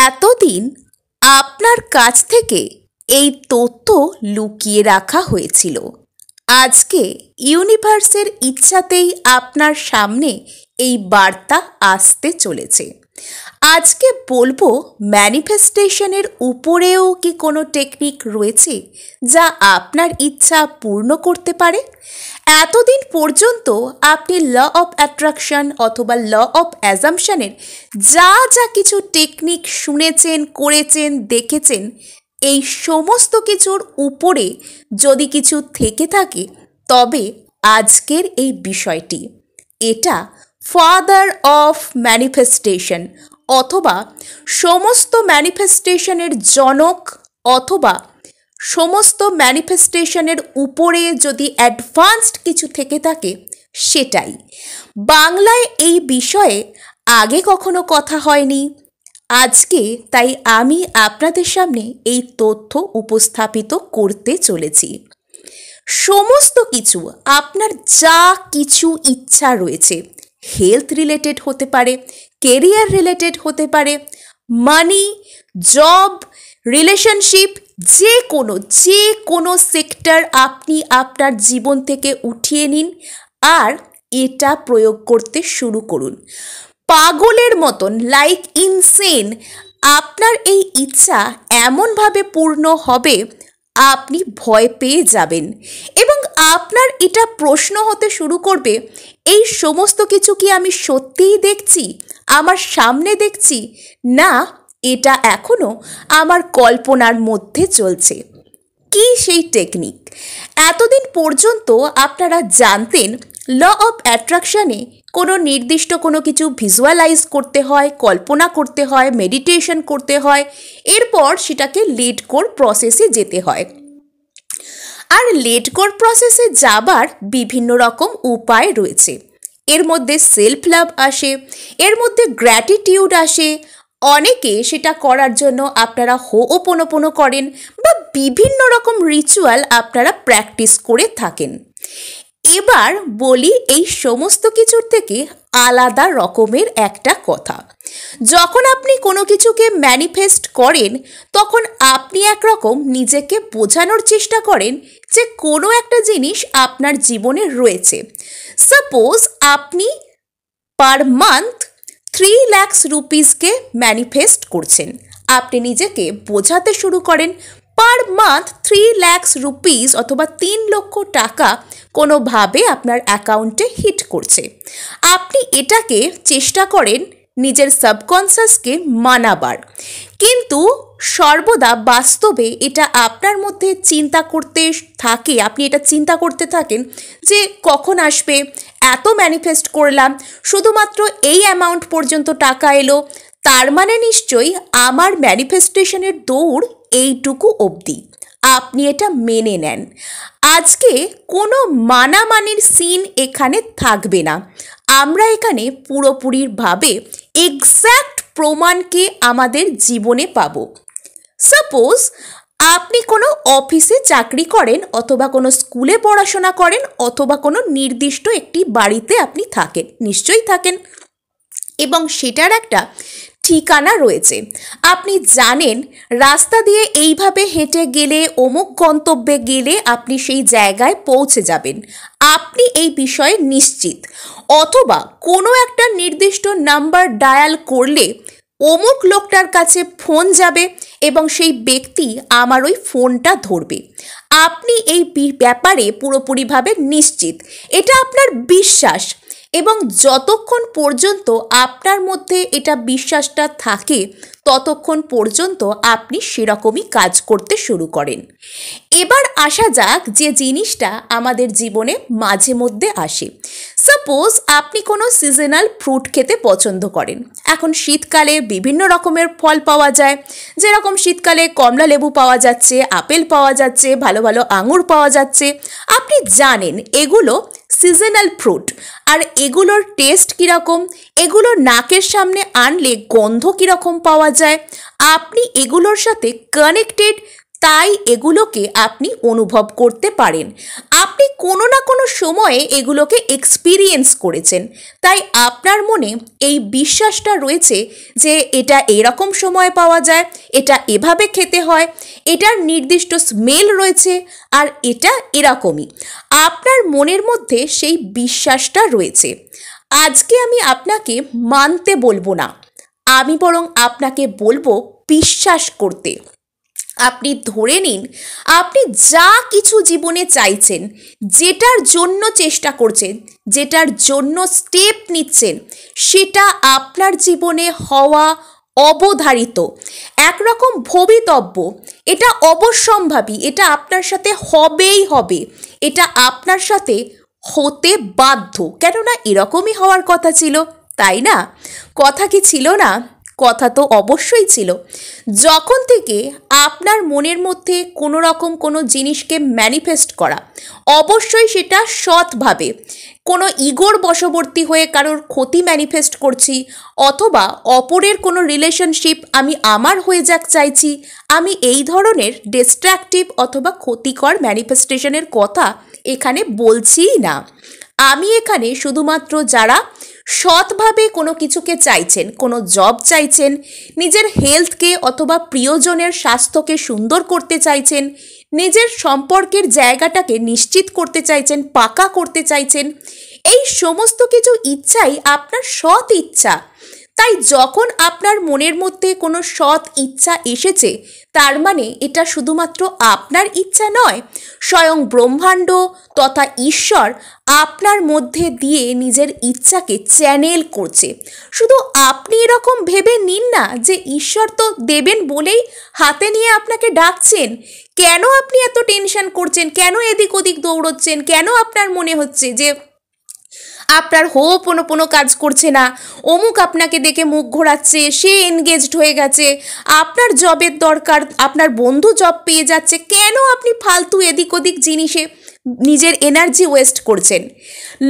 এতদিন আপনার কাছ থেকে এই তথ্য লুকিয়ে রাখা হয়েছিল। আজকে ইউনিভার্সের ইচ্ছাতেই আপনার সামনে এই বার্তা আসতে চলেছে। আজকে বলবো ম্যানিফেস্টেশনের উপরেও কি কোনো টেকনিক রয়েছে যা আপনার ইচ্ছা পূর্ণ করতে পারে। এতদিন পর্যন্ত আপনি ল অফ অ্যাট্রাকশন অথবা ল অফ অ্যাজাম্পশনের যা যা কিছু টেকনিক শুনেছেন, করেছেন, দেখেছেন, এই সমস্ত কিছুর উপরে যদি কিছু থেকে থাকে তবে আজকের এই বিষয়টি, এটা ফাদার অফ ম্যানিফেস্টেশন অথবা সমস্ত ম্যানিফেস্টেশনের জনক অথবা সমস্ত ম্যানিফেস্টেশনের উপরে যদি অ্যাডভান্সড কিছু থেকে থাকে সেটাই। বাংলায় এই বিষয়ে আগে কখনো কথা হয়নি, আজকে তাই আমি আপনাদের সামনে এই তথ্য উপস্থাপিত করতে চলেছি। সমস্ত কিছু আপনার যা কিছু ইচ্ছা রয়েছে, হেলথ রিলেটেড হতে পারে, কেরিয়ার রিলেটেড হতে পারে, মানি, জব, রিলেশনশিপ, যে কোনো সেক্টর আপনি আপনার জীবন থেকে উঠিয়ে নিন আর এটা প্রয়োগ করতে শুরু করুন। পাগলের মতন, লাইক ইনসেন, আপনার এই ইচ্ছা এমনভাবে পূর্ণ হবে আপনি ভয় পেয়ে যাবেন এবং আপনার এটা প্রশ্ন হতে শুরু করবে, এই সমস্ত কিছু কি আমি সত্যিই দেখছি, আমার সামনে দেখছি, না এটা এখনো আমার কল্পনার মধ্যে চলছে। কি সেই টেকনিক? এতদিন পর্যন্ত আপনারা জানতেন ল অফ অ্যাট্রাকশনে কোনো নির্দিষ্ট কোনো কিছু ভিজুয়ালাইজ করতে হয়, কল্পনা করতে হয়, মেডিটেশন করতে হয়, এরপর সেটাকে লেট গোর প্রসেসে যেতে হয়। আর লেট গোর প্রসেসে যাবার বিভিন্ন রকম উপায় রয়েছে। এর মধ্যে সেলফ লাভ আসে, এর মধ্যে গ্র্যাটিটিউড আসে, অনেকে সেটা করার জন্য আপনারা হো'ওপনোপনো করেন বা বিভিন্ন রকম রিচুয়াল আপনারা প্র্যাকটিস করে থাকেন। এবার বলি এই সমস্ত কিছুর থেকে আলাদা রকমের একটা কথা। যখন আপনি কোনো কিছুকে ম্যানিফেস্ট করেন তখন আপনি একরকম নিজেকে বোঝানোর চেষ্টা করেন যে কোনো একটা জিনিস আপনার জীবনে রয়েছে। সাপোজ আপনি পার মান্থ 3 লাখ রুপিসকে ম্যানিফেস্ট করছেন, আপনি নিজেকে বোঝাতে শুরু করেন পার মান্থ 3 লাখ রুপিস অথবা 3 লক্ষ টাকা কোনোভাবে আপনার অ্যাকাউন্টে হিট করছে। আপনি এটাকে চেষ্টা করেন নিজের সাবকনসিয়াসকে মানাবার, কিন্তু সর্বদা বাস্তবে এটা আপনার মধ্যে চিন্তা করতে থাকে, আপনি এটা চিন্তা করতে থাকেন যে কখন আসবে, এত ম্যানিফেস্ট করলাম, শুধুমাত্র এই অ্যামাউন্ট পর্যন্ত টাকা এলো, তার মানে নিশ্চয়ই আমার ম্যানিফেস্টেশনের দৌড় এইটুকু অবধি। আপনি এটা মেনে নেন। আজকে কোনো মানামানির সিন এখানে থাকবে না। আমরা এখানে পুরোপুরিভাবে এক্স্যাক্ট প্রমাণকে আমাদের জীবনে পাবো। সাপোজ আপনি কোনো অফিসে চাকরি করেন অথবা কোনো স্কুলে পড়াশোনা করেন অথবা কোনো নির্দিষ্ট একটি বাড়িতে আপনি থাকেন, নিশ্চয়ই থাকেন, এবং সেটার একটা ঠিকানা রয়েছে। আপনি জানেন রাস্তা দিয়ে এইভাবে হেঁটে গেলে, অমুক গন্তব্যে গেলে আপনি সেই জায়গায় পৌঁছে যাবেন, আপনি এই বিষয়ে নিশ্চিত। অথবা কোনো একটা নির্দিষ্ট নাম্বার ডায়াল করলে অমুক লোকটার কাছে ফোন যাবে এবং সেই ব্যক্তি আমার ওই ফোনটা ধরবে, আপনি এই ব্যাপারে পুরোপুরিভাবে নিশ্চিত। এটা আপনার বিশ্বাস এবং যতক্ষণ পর্যন্ত আপনার মধ্যে এটা বিশ্বাসটা থাকে ততক্ষণ পর্যন্ত আপনি সেরকমই কাজ করতে শুরু করেন। এবার আসা যাক যে জিনিসটা আমাদের জীবনে মাঝে মধ্যে আসে। সাপোজ আপনি কোনো সিজনাল ফ্রুট খেতে পছন্দ করেন। এখন শীতকালে বিভিন্ন রকমের ফল পাওয়া যায়, যেরকম শীতকালে কমলা লেবু পাওয়া যাচ্ছে, আপেল পাওয়া যাচ্ছে, ভালো ভালো আঙুর পাওয়া যাচ্ছে। আপনি জানেন এগুলো সিজনাল ফ্রুট, আর এগুলোর টেস্ট কীরকম, এগুলো নাকের সামনে আনলে গন্ধ কীরকম পাওয়া যায়, আপনি এগুলোর সাথে কানেক্টেড তাই এগুলোকে আপনি অনুভব করতে পারেন। আপনি কোনো না কোনো সময়ে এগুলোকে এক্সপিরিয়েন্স করেছেন, তাই আপনার মনে এই বিশ্বাসটা রয়েছে যে এটা এরকম সময় পাওয়া যায়, এটা এভাবে খেতে হয়, এটার নির্দিষ্ট স্মেল রয়েছে, আর এটা এরকমই। আপনার মনের মধ্যে সেই বিশ্বাসটা রয়েছে। আজকে আমি আপনাকে মানতে বলবো না, আমি বরং আপনাকে বলবো বিশ্বাস করতে। আপনি ধরে নিন, আপনি যা কিছু জীবনে চাইছেন, যেটার জন্য চেষ্টা করছেন, যেটার জন্য স্টেপ নিচ্ছেন, সেটা আপনার জীবনে হওয়া অবধারিত, একরকম ভবিতব্য। এটা অবশ্যম্ভাবী, এটা আপনার সাথে হবেই হবে, এটা আপনার সাথে হতে বাধ্য। কেননা এরকমই হওয়ার কথা ছিল, তাই না? কথা কি ছিল না? কথা তো অবশ্যই ছিল। যখন থেকে আপনার মনের মধ্যে কোনো রকম কোনো জিনিসকে ম্যানিফেস্ট করা, অবশ্যই সেটা সৎভাবে, কোনো ইগোর বশবর্তী হয়ে কারোর ক্ষতি ম্যানিফেস্ট করছি, অথবা অপরের কোনো রিলেশনশিপ আমি আমার হয়ে যাক চাইছি, আমি এই ধরনের ডিস্ট্রাকটিভ অথবা ক্ষতিকর ম্যানিফেস্টেশনের কথা এখানে বলছিই না। আমি এখানে শুধুমাত্র যারা সৎভাবে কোনো কিছুকে চাইছেন, কোনো জব চাইছেন, নিজের হেলথকে অথবা প্রিয়জনের স্বাস্থ্যকে সুন্দর করতে চাইছেন, নিজের সম্পর্কের জায়গাটাকে নিশ্চিত করতে চাইছেন, পাকা করতে চাইছেন, এই সমস্ত কিছু ইচ্ছাই আপনার সৎ ইচ্ছা। তাই যখন আপনার মনের মধ্যে কোনো সৎ ইচ্ছা এসেছে, তার মানে এটা শুধুমাত্র আপনার ইচ্ছা নয়, স্বয়ং ব্রহ্মাণ্ড তথা ঈশ্বর আপনার মধ্যে দিয়ে নিজের ইচ্ছাকে চ্যানেল করছে। শুধু আপনি এরকম ভেবে নিন না যে ঈশ্বর তো দেবেন বলেই হাতে নিয়ে আপনাকে ডাকছেন। কেন আপনি এত টেনশন করছেন? কেন এদিক ওদিক দৌড়চ্ছেন? কেন আপনার মনে হচ্ছে যে আপনার হোপোনোপোনো কাজ করছে না, অমুক আপনাকে দেখে মুখ ঘোরাচ্ছে, সে এনগেজড হয়ে গেছে, আপনার জবের দরকার, আপনার বন্ধু জব পেয়ে যাচ্ছে, কেন আপনি ফালতু এদিক ওদিক জিনিসে নিজের এনার্জি ওয়েস্ট করছেন?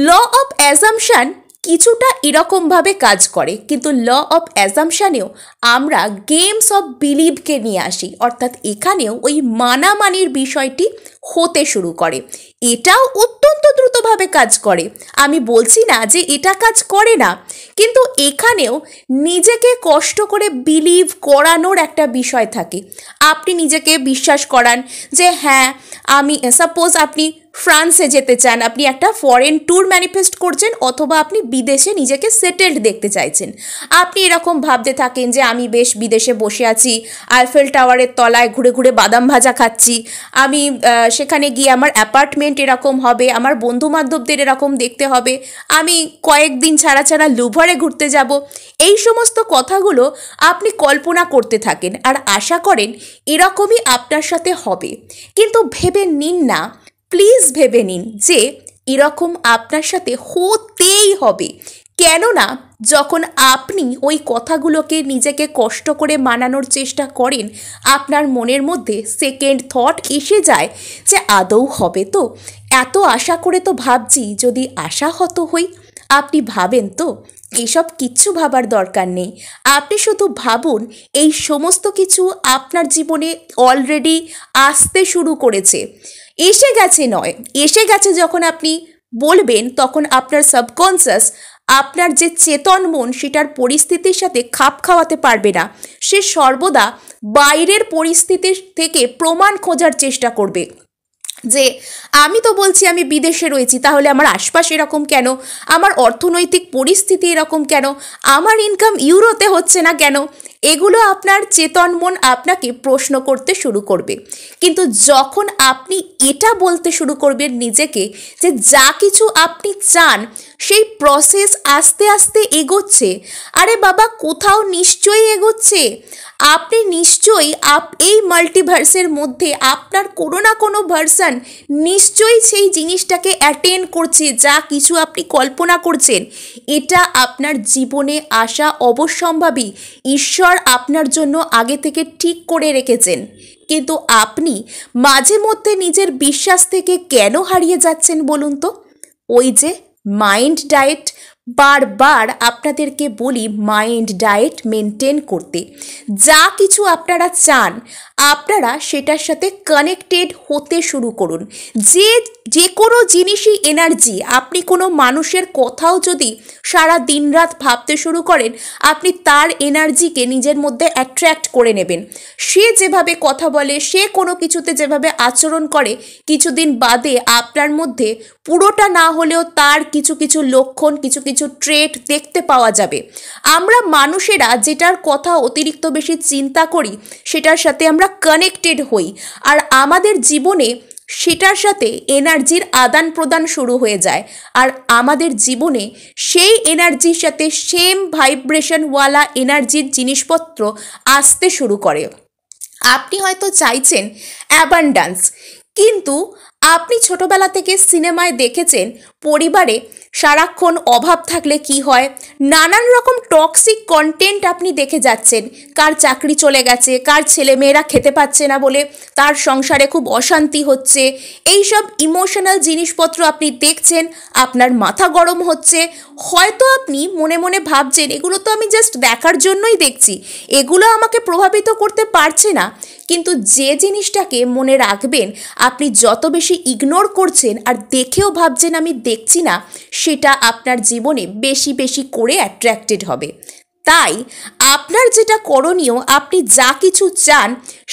ল অফ অ্যাজাম্পশন কিছুটা এরকমভাবে কাজ করে, কিন্তু ল অফ অ্যাজাম্পশানেও আমরা গেমস অফ বিলিভকে নিয়ে আসি, অর্থাৎ এখানেও ওই মানামানির বিষয়টি হতে শুরু করে। এটাও অত্যন্ত দ্রুতভাবে কাজ করে, আমি বলছি না যে এটা কাজ করে না, কিন্তু এখানেও নিজেকে কষ্ট করে বিলিভ করানোর একটা বিষয় থাকে। আপনি নিজেকে বিশ্বাস করান যে হ্যাঁ, আমি সাপোজ আপনি ফ্রান্সে যেতে চান, আপনি একটা ফরেন ট্যুর ম্যানিফেস্ট করছেন, অথবা আপনি বিদেশে নিজেকে সেটেলড দেখতে চাইছেন। আপনি এরকম ভাবতে থাকেন যে আমি বেশ বিদেশে বসে আছি, আইফেল টাওয়ারের তলায় ঘুরে ঘুরে বাদাম ভাজা খাচ্ছি, আমি সেখানে গিয়ে আমার অ্যাপার্টমেন্ট এরকম হবে, আমার বন্ধুবান্ধবদের এরকম দেখতে হবে, আমি কয়েকদিন ছাড়া ছাড়া লুভারে ঘুরতে যাব। এই সমস্ত কথাগুলো আপনি কল্পনা করতে থাকেন আর আশা করেন এরকমই আপনার সাথে হবে। কিন্তু ভেবে নিন না, প্লিজ ভেবে নিন যে এরকম আপনার সাথে হতেই হবে। কেননা যখন আপনি ওই কথাগুলোকে নিজেকে কষ্ট করে মানানোর চেষ্টা করেন, আপনার মনের মধ্যে সেকেন্ড থট এসে যায় যে আদৌ হবে তো, এত আশা করে তো ভাবছি, যদি আশাহত হই। আপনি ভাবেন তো? এইসব কিচ্ছু ভাবার দরকার নেই। আপনি শুধু ভাবুন এই সমস্ত কিছু আপনার জীবনে অলরেডি আসতে শুরু করেছে, এসে গেছে নয়, এসে গেছে যখন আপনি বলবেন, তখন আপনার সাবকনসিয়াস, আপনার যে চেতন মন, সেটার পরিস্থিতির সাথে খাপ খাওয়াতে পারবে না। সে সর্বদা বাইরের পরিস্থিতির থেকে প্রমাণ খোঁজার চেষ্টা করবে যে আমি তো বলছি আমি বিদেশে রয়েছি, তাহলে আমার আশপাশ এরকম কেন, আমার অর্থনৈতিক পরিস্থিতি এরকম কেন, আমার ইনকাম ইউরোতে হচ্ছে না কেন। এগুলো আপনার চেতন মন আপনাকে প্রশ্ন করতে শুরু করবে। কিন্তু যখন আপনি এটা বলতে শুরু করবেন নিজেকে যে যা কিছু আপনি চান সেই প্রসেস আস্তে আস্তে এগোচ্ছে, আরে বাবা কোথাও নিশ্চয়ই এগোচ্ছে। আপনি নিশ্চয়ই এই মাল্টিভার্সের মধ্যে আপনার কোনো না কোনো ভার্সন নিশ্চয়ই সেই জিনিসটাকে অ্যাটেন্ড করছে, যা কিছু আপনি কল্পনা করছেন। এটা আপনার জীবনে আসা অবশ্যম্ভাবী, ঈশ্বর আপনার জন্য আগে থেকে ঠিক করে রেখেছেন। কিন্তু আপনি মাঝে মধ্যে নিজের বিশ্বাস থেকে কেন হারিয়ে যাচ্ছেন বলুন তো? ওই যে মাইন্ড ডায়েট, বারবার আপনাদেরকে বলি মাইন্ড ডায়েট মেনটেন করতে। যা কিছু আপনারা চান, আপনারা সেটার সাথে কানেক্টেড হতে শুরু করুন। যে কোনো জিনিসই এনার্জি। আপনি কোনো মানুষের কথাও যদি সারা দিনরাত ভাবতে শুরু করেন, আপনি তার এনার্জিকে নিজের মধ্যে অ্যাট্রাক্ট করে নেবেন। সে যেভাবে কথা বলে, সে কোনো কিছুতে যেভাবে আচরণ করে, কিছুদিন বাদে আপনার মধ্যে পুরোটা না হলেও তার কিছু কিছু লক্ষণ, কিছু কিছু ট্রেট দেখতে পাওয়া যাবে। আমরা মানুষেরা যেটার কথা অতিরিক্ত বেশি চিন্তা করি, সেটার সাথে আমরা কানেক্টেড হই, আর আমাদের জীবনে সেটার সাথে এনার্জির আদান প্রদান শুরু হয়ে যায়, আর আমাদের জীবনে সেই এনার্জির সাথে সেম ভাইব্রেশনওয়ালা এনার্জির জিনিসপত্র আসতে শুরু করে। আপনি হয়তো চাইছেন অ্যাবান্ডান্স, কিন্তু আপনি ছোটবেলা থেকে সিনেমায় দেখেছেন পরিবারে সারাক্ষণ অভাব থাকলে কি হয়, নানান রকম টক্সিক কন্টেন্ট আপনি দেখে যাচ্ছেন। কার চাকরি চলে গেছে, কার ছেলেমেয়েরা খেতে পাচ্ছে না বলে তার সংসারে খুব অশান্তি হচ্ছে, এইসব ইমোশনাল জিনিসপত্র আপনি দেখছেন, আপনার মাথা গরম হচ্ছে। হয়তো আপনি মনে মনে ভাবছেন এগুলো তো আমি জাস্ট দেখার জন্যই দেখছি, এগুলো আমাকে প্রভাবিত করতে পারছে না। কিন্তু যে জিনিসটাকে মনে রাখবেন, আপনি যত বেশি ইগনোর করছেন আর দেখেও ভাবছেন আমি দেখছি না, সেটা আপনার জীবনে বেশি বেশি করে অ্যাট্রাক্টেড হবে। তাই আপনার যেটা করণীয়, আপনি যা কিছু চান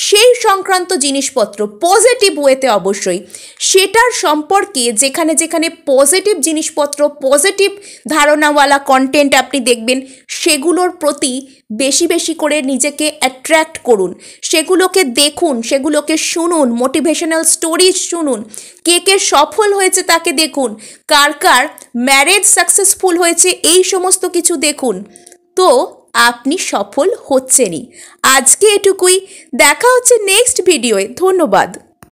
সেই সংক্রান্ত জিনিসপত্র পজিটিভ ওয়েতে অবশ্যই, সেটার সম্পর্কে যেখানে যেখানে পজিটিভ জিনিসপত্র, পজিটিভ ধারণাওয়ালা কন্টেন্ট আপনি দেখবেন, সেগুলোর প্রতি বেশি বেশি করে নিজেকে অ্যাট্রাক্ট করুন। সেগুলোকে দেখুন, সেগুলোকে শুনুন, মোটিভেশনাল স্টোরিজ শুনুন। কে কে সফল হয়েছে তাকে দেখুন, কার কার ম্যারেজ সাকসেসফুল হয়েছে, এই সমস্ত কিছু দেখুন। তো আপনি সফল হচ্ছেনই। আজকে এটুকুই, দেখা হচ্ছে নেক্সট ভিডিওয়ে। ধন্যবাদ।